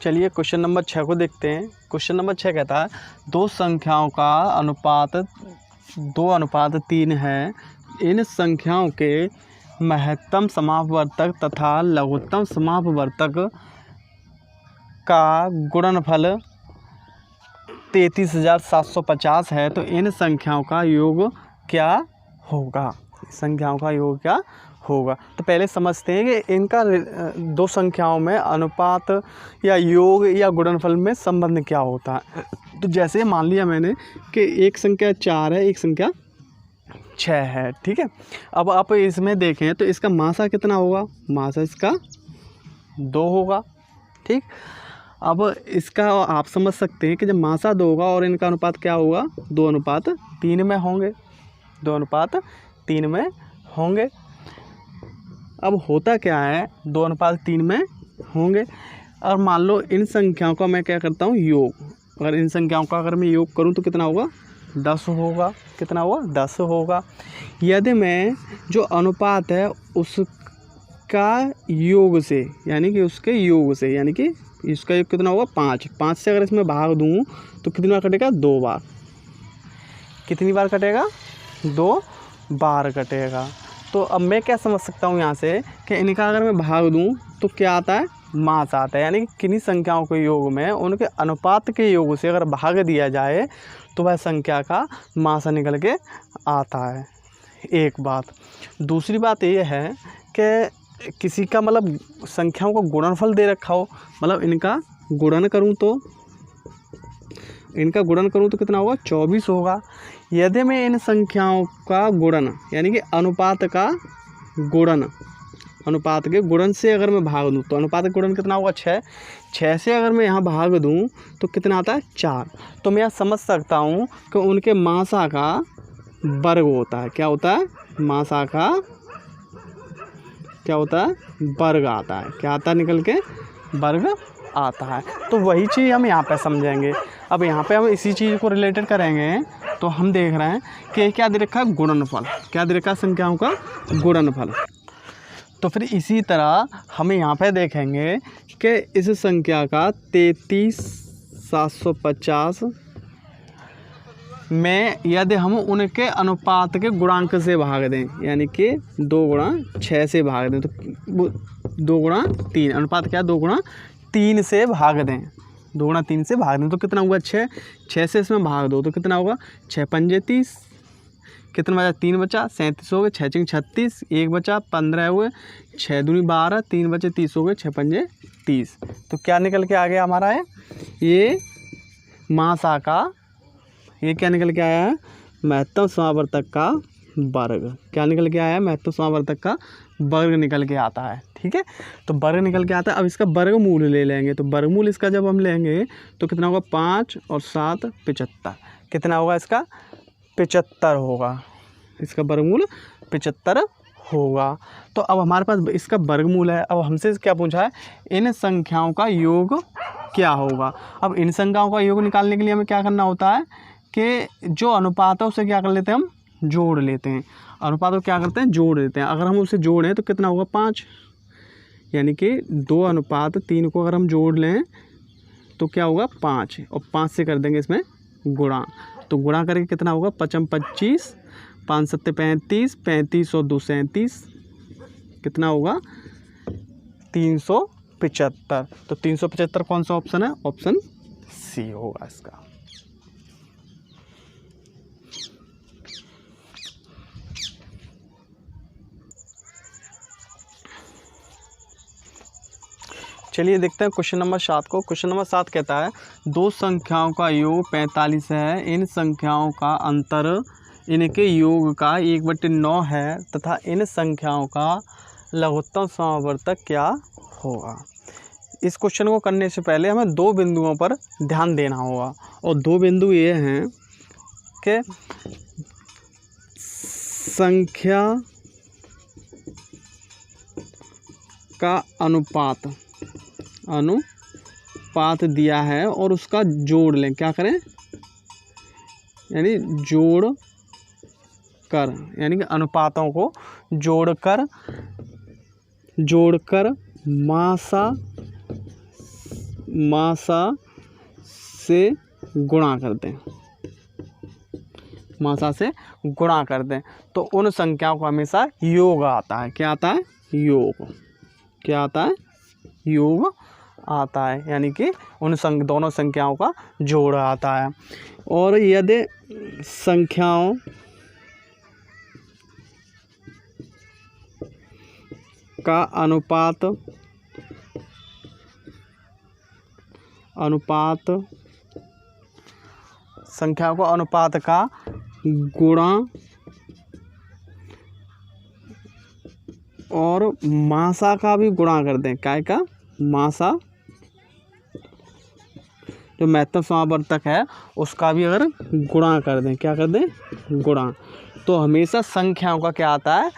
चलिए question number 6 को देखते हैं। क्वेश्चन नंबर 6 कहता है दो संख्याओं का अनुपात 2:3 है। इन संख्याओं के महत्तम समापवर्तक तथा लघुत्तम समापवर्तक का गुणनफल 33,750 है। तो इन संख्याओं का योग क्या होगा? संख्याओं का योग क्या होगा? तो पहले समझते हैं कि इनका दो संख्याओं में अनुपात या योग या गुणनफल में संबंध क्या होता है। तो जैसे मान लिया मैंने कि एक संख्या 4 है, एक संख्या 6 है, ठीक है। अब आप इसमें देखें तो इसका मासा कितना होगा? मासा इसका 2 होगा, ठीक। अब इसका आप समझ सकते हैं कि जब मासा 2 होगा और इनका अनुपात क्या होगा? 2:3 में होंगे, 2:3 में होंगे। अब होता क्या है, 2:3 में होंगे और मान लो इन संख्याओं का मैं क्या करता हूँ योग। अगर इन संख्याओं का अगर मैं योग करूँ तो कितना होगा? 10 होगा। कितना होगा? 10 होगा। यदि मैं जो अनुपात है उसका योग से यानी कि उसके योग से यानी कि इसका योग कितना होगा? 5 से अगर इसमें भाग दूँ तो कितनी बार कटेगा? 2 बार। कितनी बार कटेगा? 2 बार कटेगा। तो अब मैं क्या समझ सकता हूँ यहाँ से कि इनका अगर मैं भाग दूँ तो क्या आता है? मास आता है। यानी कि किन्हीं संख्याओं के योग में उनके अनुपात के योग से अगर भाग दिया जाए तो वह संख्या का मास निकल के आता है। एक बात। दूसरी बात ये है कि किसी का मतलब संख्याओं का गुणनफल दे रखा हो, मतलब इनका गुणन करूँ तो कितना होगा? 24 होगा। यदि मैं इन संख्याओं का गुणन यानी कि अनुपात के गुणन से अगर मैं भाग दूँ तो अनुपात का गुणन कितना होगा? 6 से अगर मैं यहाँ भाग दूँ तो कितना आता है? 4। तो मैं यह समझ सकता हूँ कि उनके मासा का वर्ग होता है। क्या होता है? मासा का क्या होता है? वर्ग आता है। क्या आता है? निकल के वर्ग आता है। तो वही चीज़ हम यहाँ पे समझेंगे। अब यहाँ पे हम इसी चीज़ को रिलेटेड करेंगे तो हम देख रहे हैं कि क्या दे रखा है? गुणनफल। क्या दे रखा है? संख्याओं का गुणनफल। तो फिर इसी तरह हम यहाँ पे देखेंगे कि इस संख्या का 33,750 में यदि हम उनके अनुपात के गुणांक से भाग दें यानी कि 2 × 6 से भाग दें तो 2 × 3 अनुपात क्या? 2 × 3 से भाग दें। 2 × 3 से भाग दें तो कितना हुआ? 6 से इसमें भाग दो तो कितना होगा? 6 × 5 = 30। कितना बचा? 3 बचा, 37 हो गए। 6 × 6 = 36, 1 बचा, 15 हुए। 6 दूनी 12, 3 बचे 30 हो गए। 6 × 5 = 30। तो क्या निकल के आ गया हमारा है? ये मासा का ये क्या निकल के आया है? महत्तम समावर्तक का वर्ग। क्या निकल के आया है? महत्तम समावर्तक का वर्ग निकल के आता है, ठीक है। तो वर्ग निकल के आता है। अब इसका वर्गमूल ले लेंगे तो वर्गमूल इसका जब हम लेंगे तो कितना होगा? 5 और 7 75। कितना होगा इसका? 75 होगा। इसका वर्गमूल 75 होगा। तो अब हमारे पास इसका वर्गमूल है। अब हमसे क्या पूछा है? इन संख्याओं का योग क्या होगा। अब इन संख्याओं का योग निकालने के लिए हमें क्या करना होता है कि जो अनुपात है उसे क्या कर लेते हैं? हम जोड़ लेते हैं। अनुपात को क्या करते हैं? जोड़ देते हैं। अगर हम उसे जोड़ें तो कितना होगा? 5। यानी कि 2:3 को अगर हम जोड़ लें तो क्या होगा? 5 और 5 से कर देंगे इसमें गुणा। तो गुणा करके कितना होगा? 5 × 25, 5 × 7 = 35, 35 और 2 = 37। कितना होगा? 375। तो 375 कौन सा ऑप्शन है? ऑप्शन सी होगा इसका। चलिए देखते हैं क्वेश्चन नंबर 7 को। क्वेश्चन नंबर 7 कहता है दो संख्याओं का योग 45 है। इन संख्याओं का अंतर इनके योग का 1/9 है तथा इन संख्याओं का लघुत्तम समावर्तक क्या होगा। इस क्वेश्चन को करने से पहले हमें 2 बिंदुओं पर ध्यान देना होगा और 2 बिंदु ये हैं कि संख्या का अनुपात दिया है और उसका जोड़ लें। क्या करें? यानी यानी कि अनुपातों को जोड़कर मासा मासा से गुणा कर दें, मासा से गुणा कर दें, तो उन संख्याओं को हमेशा योग आता है। क्या आता है? योग। क्या आता है? योग आता है, यानी कि उन दोनों संख्याओं का जोड़ आता है। और यदि संख्याओं का अनुपात संख्याओं को अनुपात का गुणा और मासा का भी गुणा कर दें। काय का? मासा, जो महत्तम समावर्तक है उसका भी अगर गुणा कर दें, क्या कर दें? गुणा, तो हमेशा संख्याओं का क्या आता है?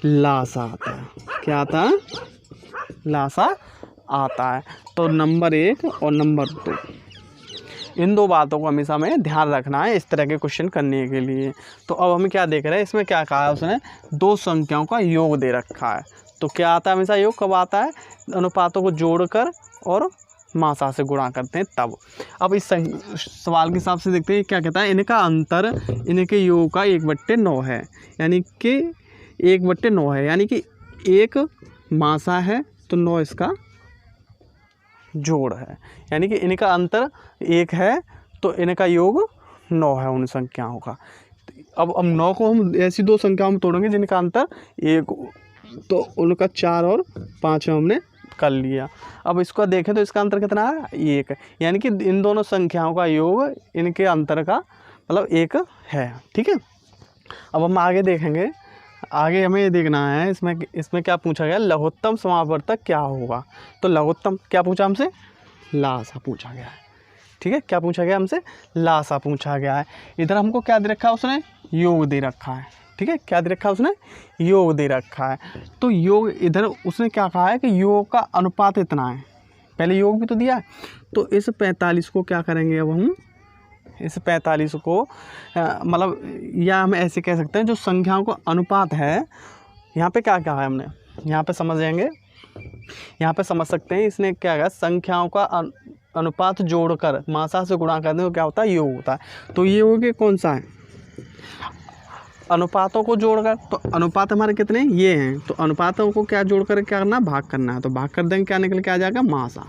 लासा आता है। क्या आता है? लासा आता है। तो नंबर 1 और नंबर 2, इन दो बातों को हमेशा हमें ध्यान रखना है इस तरह के क्वेश्चन करने के लिए। तो अब हम क्या देख रहे हैं, इसमें क्या कहा है उसने? दो संख्याओं का योग दे रखा है। तो क्या आता है हमेशा योग? कब आता है? अनुपातों को जोड़कर और मासा से गुणा करते हैं तब। अब इस सवाल के हिसाब से देखते हैं क्या कहता है। इनका अंतर इनके योग का 1/9 है, यानी कि 1/9 है, यानी कि 1 मासा है तो 9 इसका जोड़ है, यानी कि इनका अंतर 1 है तो इनका योग 9 है उन संख्याओं का। अब 9 को हम ऐसी दो संख्याओं में तोड़ेंगे जिनका अंतर 1, तो उनका 4 और 5 हमने कर लिया। अब इसको देखें तो इसका अंतर कितना है? 1, यानी कि इन दोनों संख्याओं का योग इनके अंतर का मतलब 1 है। ठीक है, अब हम आगे देखेंगे। आगे हमें ये देखना है इसमें क्या पूछा गया? लघुत्तम समावर्तक क्या होगा। तो लघुत्तम क्या पूछा हमसे? लासा पूछा गया है। ठीक है, क्या पूछा गया हमसे? लासा पूछा गया है। इधर हमको क्या दे रखा है उसने? योग दे रखा है। ठीक है, क्या दे रखा है उसने? योग दे रखा है। तो योग इधर उसने क्या कहा है कि योग का अनुपात इतना है। पहले योग भी तो दिया है। तो इस 45 को क्या करेंगे अब हम? इस 45 को मतलब, या हम ऐसे कह सकते हैं जो संख्याओं का अनुपात है, यहाँ पे क्या कहा है हमने, यहाँ पे समझ जाएंगे, यहाँ पे समझ सकते हैं। इसने क्या कहा? संख्याओं का अनुपात जोड़कर मासा से गुणा करने को क्या होता है? योग होता है। तो ये योग कौन सा है? अनुपातों को जोड़कर। तो अनुपात हमारे कितने? ये हैं। तो अनुपातों को क्या जोड़कर क्या करना? भाग करना है। तो भाग कर देंगे, क्या निकल के आ जाएगा? मासा।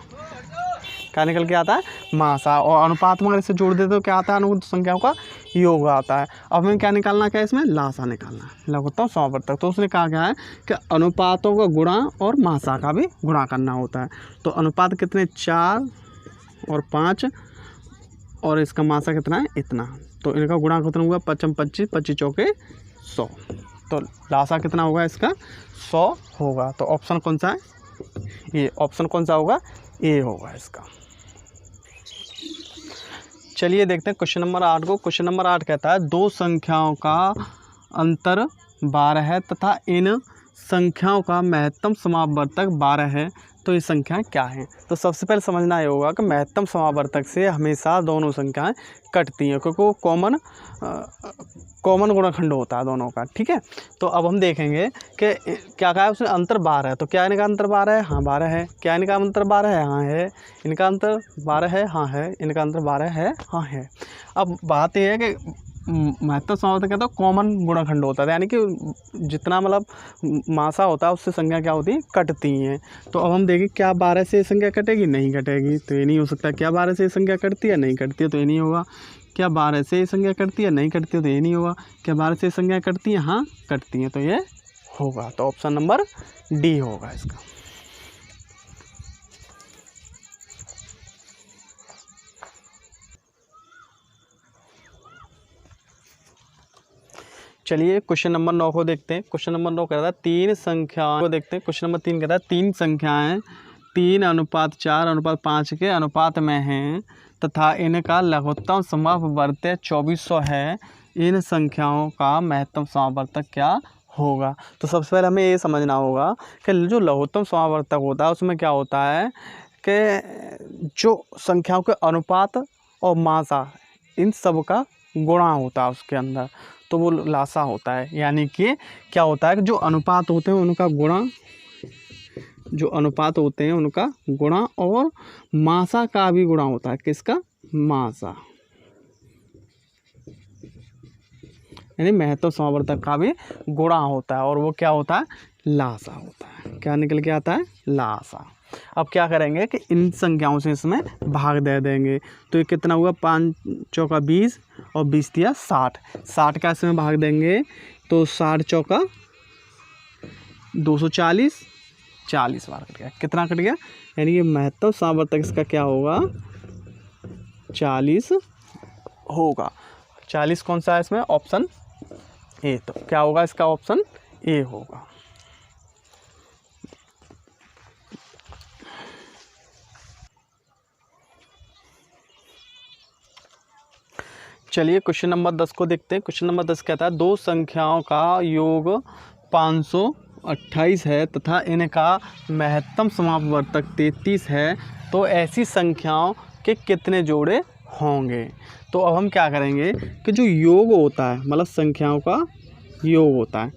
क्या निकल के आता है? मासा। और अनुपात में अगर इसे जोड़ देते तो क्या आता है? अनुपात संख्याओं का योग आता है। अब हमें क्या निकालना? क्या इसमें? लासा निकालना है, लघुत्तम समावर्तक। तो उसने कहा क्या है कि अनुपातों का गुणा और मासा का भी गुणा करना होता है। तो अनुपात कितने? 4 और 5, और इसका मासा कितना है? इतना। तो इनका गुणा कितना हुआ? 5 25, 25 चौके 100। तो लासा कितना होगा इसका? 100 होगा। तो ऑप्शन कौन सा है? ये ऑप्शन कौन सा होगा? ए होगा इसका। चलिए देखते हैं क्वेश्चन नंबर 8 को। क्वेश्चन नंबर 8 कहता है दो संख्याओं का अंतर 12 है तथा इन संख्याओं का महत्तम समावर्तक 12 है, तो ये संख्याएं क्या हैं? तो सबसे पहले समझना ये होगा कि महत्तम समावर्तक से हमेशा दोनों संख्याएं कटती हैं, क्योंकि वो कॉमन गुणनखंड होता है दोनों का। ठीक है, तो अब हम देखेंगे कि क्या कहा है उसने? अंतर 12 है। तो क्या इनका अंतर 12 है? हाँ 12 है। क्या इनका अंतर 12 है? हाँ है। इनका अंतर 12 है? हाँ है। इनका अंतर 12 है? हाँ है। अब बात यह है कि महत्तम समावर्तक कहता है कॉमन गुणनखंड होता है, यानी कि जितना मतलब मासा होता है उससे संख्या क्या होती है? कटती हैं। तो अब हम देखें क्या 12 से संख्या कटेगी? नहीं कटेगी, तो ये नहीं हो सकता। क्या 12 से संख्या कटती है? नहीं कटती है, तो ये नहीं होगा। क्या 12 से संख्या कटती है? नहीं कटती है, तो ये नहीं होगा। क्या 12 से संख्या कटती है? हाँ कटती हैं, तो ये होगा। तो ऑप्शन नंबर डी होगा इसका। चलिए क्वेश्चन नंबर 9 को देखते हैं। क्वेश्चन नंबर 9 कहता है 3 संख्याओं को देखते हैं। क्वेश्चन नंबर 3 कहता है 3 संख्याएं 3:4:5 के अनुपात में हैं तथा इनका लघुत्तम समावर्तक 2400 है। इन संख्याओं का महत्तम समावर्तक क्या होगा? तो सबसे पहले हमें ये समझना होगा कि जो लघुत्तम समावर्तक होता है उसमें क्या होता है कि जो संख्याओं के अनुपात और मासा इन सब का गुणा होता है उसके अंदर, तो वो लासा होता है। यानी कि क्या होता है कि जो अनुपात होते हैं उनका गुणा जो अनुपात होते हैं उनका गुणा, और मासा का भी गुणा होता है। किसका? मासा, यानी महत्तम समावर्तक का भी गुणा होता है, और वो क्या होता है? लासा होता है। क्या निकल के आता है? लासा। अब क्या करेंगे कि इन संख्याओं से इसमें भाग दे देंगे। तो ये कितना हुआ? 5 चौका 20 और 20 दिया 60। 60 का इसमें भाग देंगे तो 60 चौका 240, 40 बार कट गया। कितना कट गया? यानी ये महत्तम समावर्तक इसका क्या होगा? 40 होगा। 40 कौन सा है इसमें? Option A. तो क्या होगा इसका? ऑप्शन ए होगा। चलिए क्वेश्चन नंबर 10 को देखते हैं। क्वेश्चन नंबर 10 कहता है दो संख्याओं का योग 528 है तथा इनका महत्तम समावर्तक 33 है, तो ऐसी संख्याओं के कितने जोड़े होंगे? तो अब हम क्या करेंगे कि जो योग होता है, मतलब संख्याओं का योग होता है,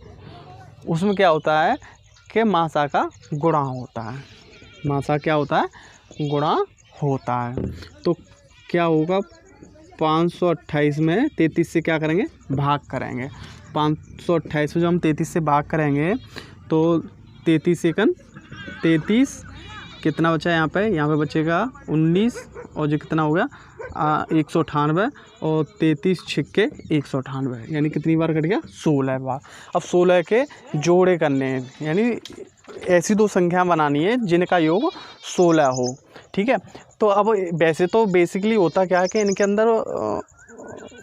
उसमें क्या होता है कि मासा का गुणा होता है। मासा क्या होता है? गुणा होता है। तो क्या होगा? 528 में 33 से क्या करेंगे? भाग करेंगे। 528 में जब हम 33 से भाग करेंगे तो 33 सेकंड 33 कितना बचा यहाँ पे बचेगा 19, और जो कितना हो गया 198, और 33 छिक्के 198, यानी कितनी बार कट गया? 16 बार। अब 16 के जोड़े करने हैं, यानी ऐसी दो संख्या बनानी है जिनका योग 16 हो। ठीक है। तो अब वैसे तो बेसिकली होता क्या है कि इनके अंदर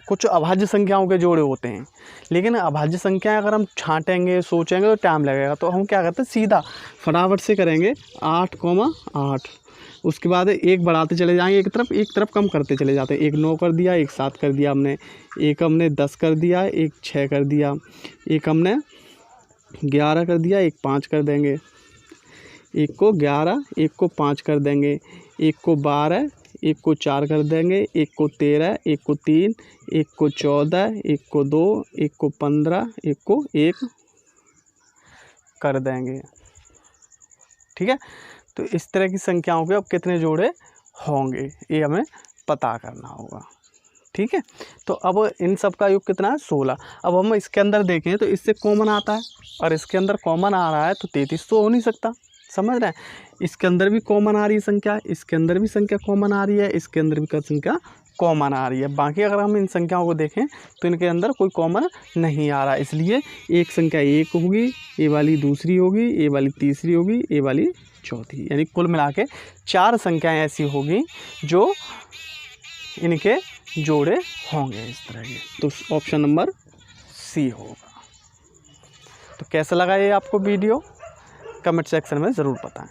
कुछ अभाज्य संख्याओं के जोड़े होते हैं, लेकिन अभाज्य संख्याएं अगर हम छांटेंगे सोचेंगे तो टाइम लगेगा। तो हम क्या करते हैं, सीधा फटाफट से करेंगे 8,8। उसके बाद एक बढ़ाते चले जाएंगे, एक तरफ कम करते चले जाते हैं। एक 9 कर दिया, एक 7 कर दिया हमने, एक हमने 10 कर दिया, एक 6 कर दिया, एक हमने 11 कर दिया, एक 5 कर देंगे, एक को 11, एक को 5 कर देंगे, एक को 12, एक को 4 कर देंगे, एक को 13, एक को 3, एक को 14, एक को 2, एक को 15, एक को 1 कर देंगे। ठीक है। तो इस तरह की संख्याओं के अब कितने जोड़े होंगे ये हमें पता करना होगा। ठीक है। तो अब इन सब का योग कितना है? 16। अब हम इसके अंदर देखें तो इससे कॉमन आता है, और इसके अंदर कॉमन आ रहा है, तो 33 तो हो नहीं सकता। समझ रहे हैं? इसके अंदर भी कॉमन आ रही है संख्या, इसके अंदर भी संख्या कॉमन आ रही है, इसके अंदर भी संख्या कॉमन आ रही है। बाकी अगर हम इन संख्याओं को देखें तो इनके अंदर कोई कॉमन नहीं आ रहा, इसलिए एक संख्या 1 होगी, ये वाली दूसरी होगी, ये वाली तीसरी होगी, ये वाली चौथी, यानी कुल मिला के 4 संख्याएँ ऐसी होगी जो इनके जोड़े होंगे इस तरह के। तो ऑप्शन नंबर सी होगा। तो कैसा लगा ये आपको वीडियो? कमेंट सेक्शन में ज़रूर बताएं।